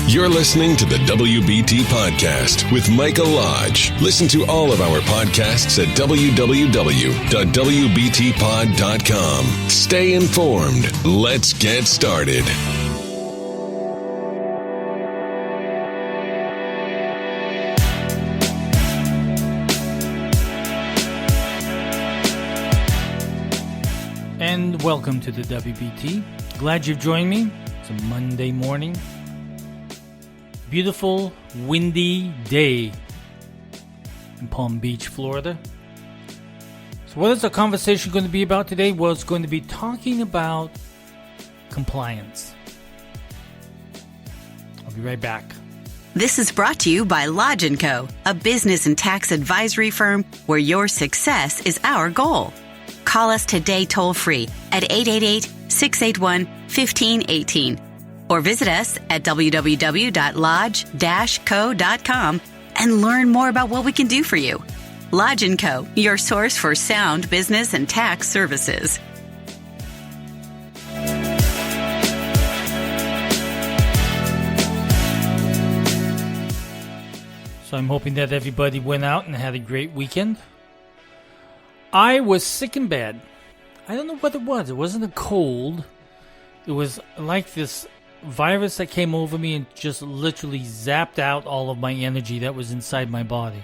You're listening to the WBT Podcast with Micah Lodge. Listen to all of our podcasts at www.wbtpod.com. Stay informed. Let's get started. And welcome to the WBT. Glad you've joined me. It's a Monday morning. Beautiful, windy day in Palm Beach, Florida. So what is our conversation going to be about today? Well, it's going to be talking about compliance. I'll be right back. This is brought to you by Lodge & Co., a business and tax advisory firm where your success is our goal. Call us today toll-free at 888-681-1518 or visit us at www.lodge-co.com and learn more about what we can do for you. Lodge & Co., your source for sound business and tax services. So I'm hoping that everybody went out and had a great weekend. I was sick in bed. I don't know what it was. It wasn't a cold. It was like this virus that came over me and just literally zapped out all of my energy that was inside my body.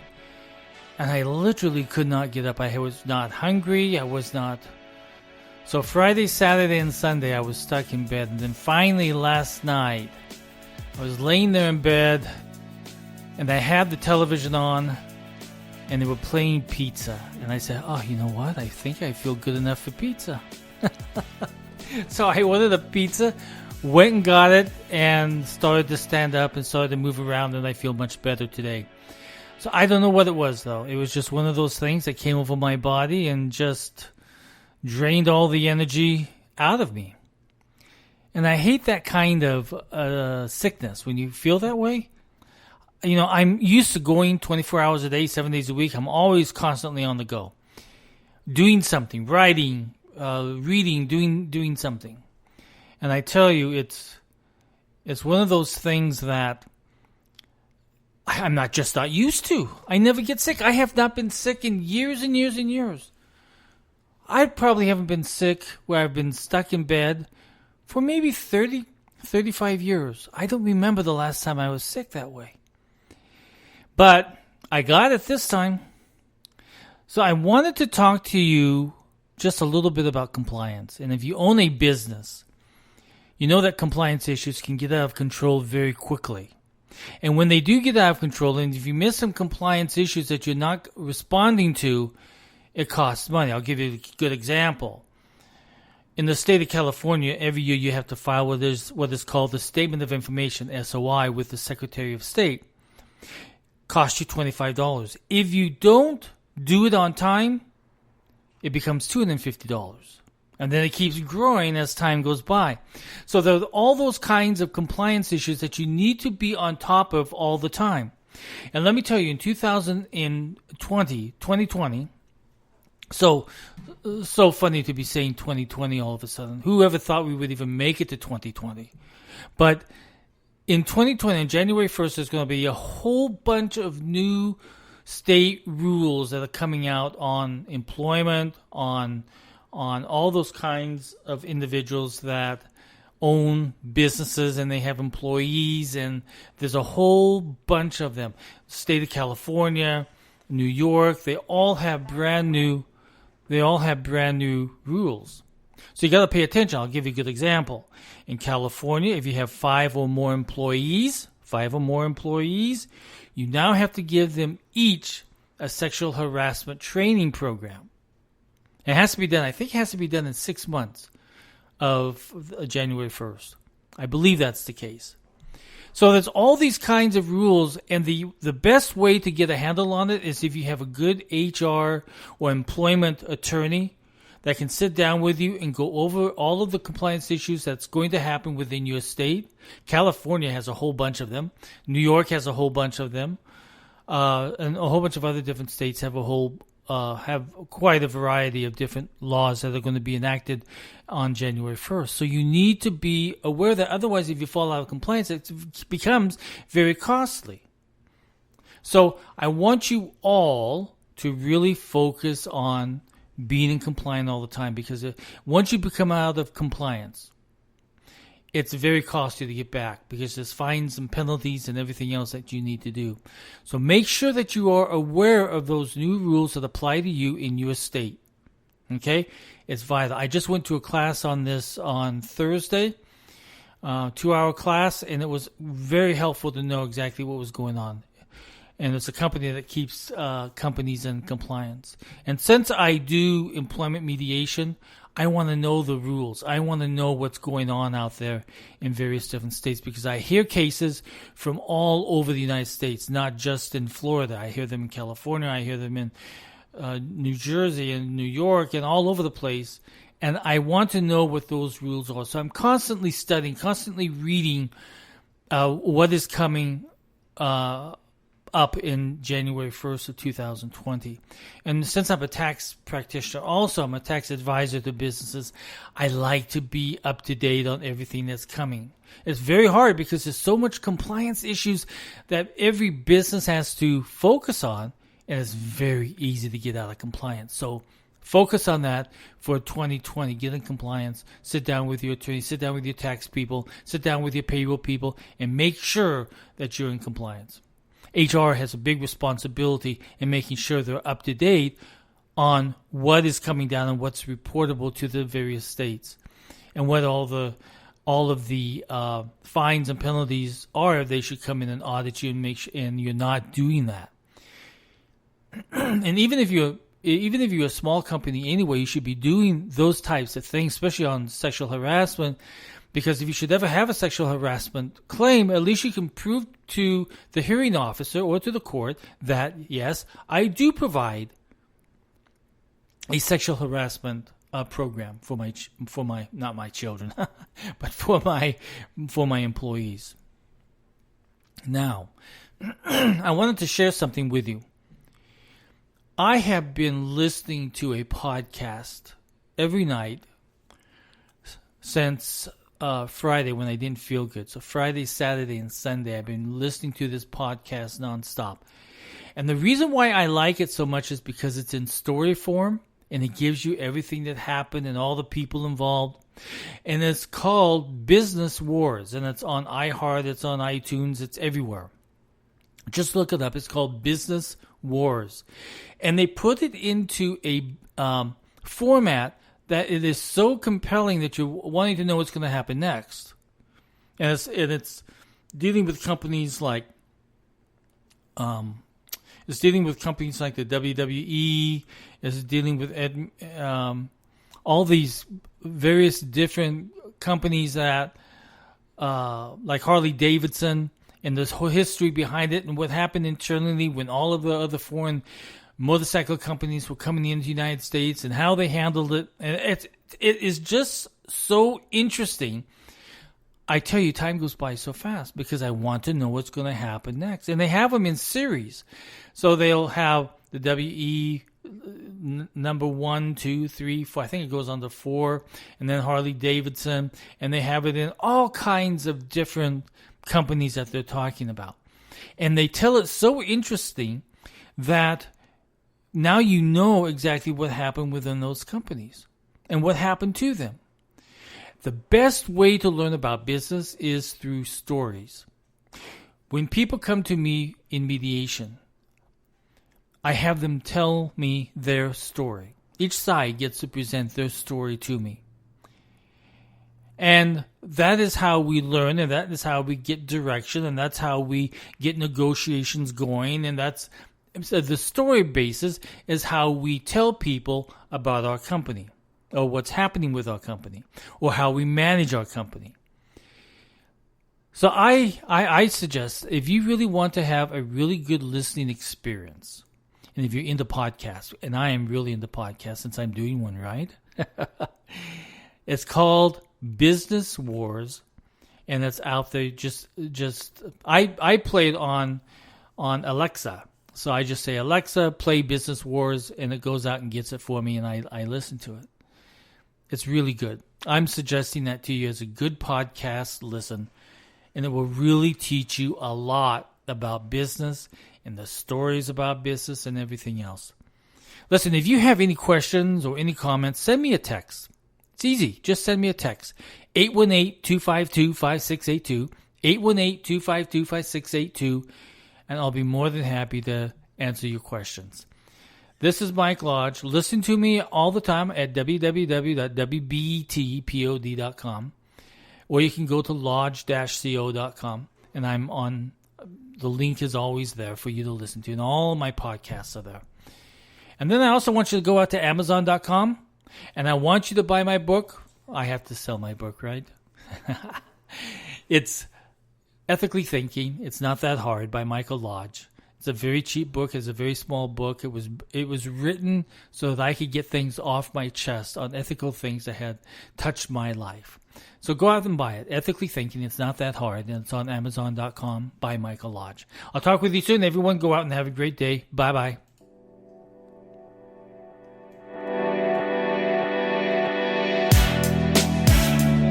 And I literally could not get up. I was not hungry. I was not... So Friday, Saturday, and Sunday, I was stuck in bed. And then finally last night, I was laying there in bed and I had the television on and they were playing pizza. And I said, oh, you know what? I think I feel good enough for pizza. So I ordered a pizza, went and got it, and started to stand up and started to move around, and I feel much better today. So I don't know what it was, though. It was just one of those things that came over my body and just drained all the energy out of me. And I hate that kind of sickness when you feel that way. You know, I'm used to going 24 hours a day, 7 days a week. I'm always constantly on the go. Doing something, writing, reading, doing something. And I tell you, it's one of those things that I'm not used to. I never get sick. I have not been sick in years and years and years. I probably haven't been sick where I've been stuck in bed for maybe 30, 35 years. I don't remember the last time I was sick that way. But I got it this time. So I wanted to talk to you just a little bit about compliance. And if you own a business, you know that compliance issues can get out of control very quickly. And when they do get out of control, and if you miss some compliance issues that you're not responding to, it costs money. I'll give you a good example. In the state of California, every year you have to file what is called the Statement of Information, SOI, with the Secretary of State. Costs you $25. If you don't do it on time, it becomes $250. And then it keeps growing as time goes by. So there are all those kinds of compliance issues that you need to be on top of all the time. And let me tell you, in 2020, so funny to be saying 2020 all of a sudden. Whoever thought we would even make it to 2020? But in 2020, on January 1st, there's going to be a whole bunch of new state rules that are coming out on employment, on all those kinds of individuals that own businesses and they have employees, and there's a whole bunch of them. State of California, New York, they all have brand new rules. So you got to pay attention. I'll give you a good example. In California, if you have 5 or more employees, you now have to give them each a sexual harassment training program. It has to be done, I think it has to be done in 6 months of January 1st. I believe that's the case. So there's all these kinds of rules, and the best way to get a handle on it is if you have a good HR or employment attorney that can sit down with you and go over all of the compliance issues that's going to happen within your state. California has a whole bunch of them. New York has a whole bunch of them. And a whole bunch of other different states have a whole have quite a variety of different laws that are going to be enacted on January 1st. So you need to be aware that otherwise, if you fall out of compliance, it becomes very costly. So I want you all to really focus on being in compliance all the time, because once you become out of compliance, it's very costly to get back, because there's fines and penalties and everything else that you need to do. So make sure that you are aware of those new rules that apply to you in your state. Okay? It's vital. I just went to a class on this on Thursday, 2-hour class, and it was very helpful to know exactly what was going on. And it's a company that keeps companies in compliance. And since I do employment mediation, I want to know the rules. I want to know what's going on out there in various different states, because I hear cases from all over the United States, not just in Florida. I hear them in California. I hear them in New Jersey and New York and all over the place. And I want to know what those rules are. So I'm constantly studying, constantly reading what is coming up in January 1st of 2020. And since I'm a tax practitioner, also I'm a tax advisor to businesses, I like to be up to date on everything that's coming. It's very hard because there's so much compliance issues that every business has to focus on, and it's very easy to get out of compliance. So focus on that for 2020. Get in compliance. Sit down with your attorney. Sit down with your tax people. Sit down with your payroll people, and make sure that you're in compliance. HR has a big responsibility in making sure they're up to date on what is coming down and what's reportable to the various states, and what all of the fines and penalties are if they should come in and audit you and make sure, and you're not doing that. And even if you're a small company anyway, you should be doing those types of things, especially on sexual harassment. Because if you should ever have a sexual harassment claim, at least you can prove to the hearing officer or to the court that, yes, I do provide a sexual harassment program for my not my children, but for my employees. Now, I wanted to share something with you. I have been listening to a podcast every night since Friday, when I didn't feel good. So Friday, Saturday, and Sunday, I've been listening to this podcast nonstop. And the reason why I like it so much is because it's in story form, and it gives you everything that happened and all the people involved. And it's called Business Wars, and it's on iHeart, it's on iTunes, it's everywhere. Just look it up. It's called Business Wars. And they put it into a format that it is so compelling that you're wanting to know what's going to happen next. And it's dealing with companies like the WWE. It's dealing with all these various different companies that like HarleyDavidson, and this whole history behind it and what happened internally when all of the other foreign motorcycle companies were coming into the United States and how they handled it. And it is just so interesting. I tell you, time goes by so fast because I want to know what's going to happen next. And they have them in series. So they'll have the WE number 1, 2, 3, 4. I think it goes on to 4. And then Harley-Davidson. And they have it in all kinds of different companies that they're talking about. And they tell it so interesting that now you know exactly what happened within those companies and what happened to them. The best way to learn about business is through stories. When people come to me in mediation, I have them tell me their story. Each side gets to present their story to me. And that is how we learn, and that is how we get direction, and that's how we get negotiations going, and that's the story basis is how we tell people about our company, or what's happening with our company, or how we manage our company. So I suggest, if you really want to have a really good listening experience, and if you're into podcasts, and I am really into podcasts since I'm doing one, right? It's called Business Wars, and it's out there. Just I play it on Alexa. So I just say, Alexa, play Business Wars, and it goes out and gets it for me, and I listen to it. It's really good. I'm suggesting that to you as a good podcast listen, and it will really teach you a lot about business and the stories about business and everything else. Listen, if you have any questions or any comments, send me a text. It's easy. Just send me a text. 818-252-5682. 818-252-5682. And I'll be more than happy to answer your questions. This is Mike Lodge. Listen to me all the time at www.wbtpod.com, or you can go to lodge-co.com, and I'm on. The link is always there for you to listen to, and all my podcasts are there. And then I also want you to go out to Amazon.com, and I want you to buy my book. I have to sell my book, right? It's Ethically Thinking. It's Not That Hard by Michael Lodge. It's a very cheap book. It's a very small book. It was written so that I could get things off my chest on ethical things that had touched my life. So go out and buy it. Ethically Thinking. It's Not That Hard. And it's on Amazon.com by Michael Lodge. I'll talk with you soon. Everyone go out and have a great day. Bye-bye.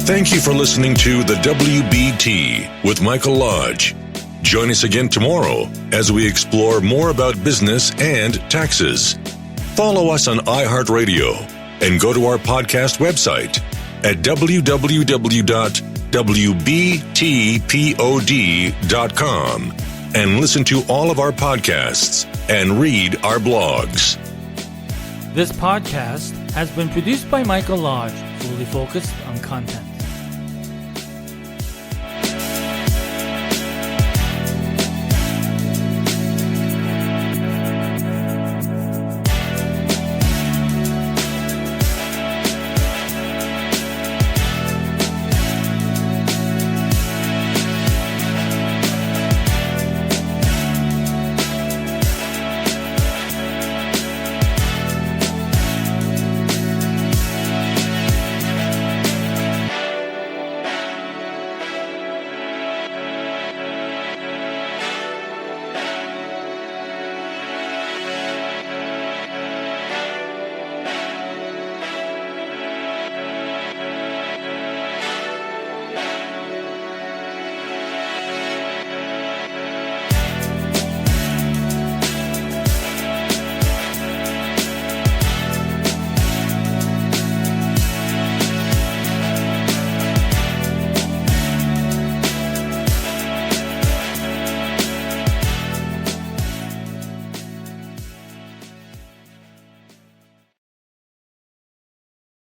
Thank you for listening to the WBT with Michael Lodge. Join us again tomorrow as we explore more about business and taxes. Follow us on iHeartRadio and go to our podcast website at www.wbtpod.com and listen to all of our podcasts and read our blogs. This podcast has been produced by Michael Lodge, fully focused on content.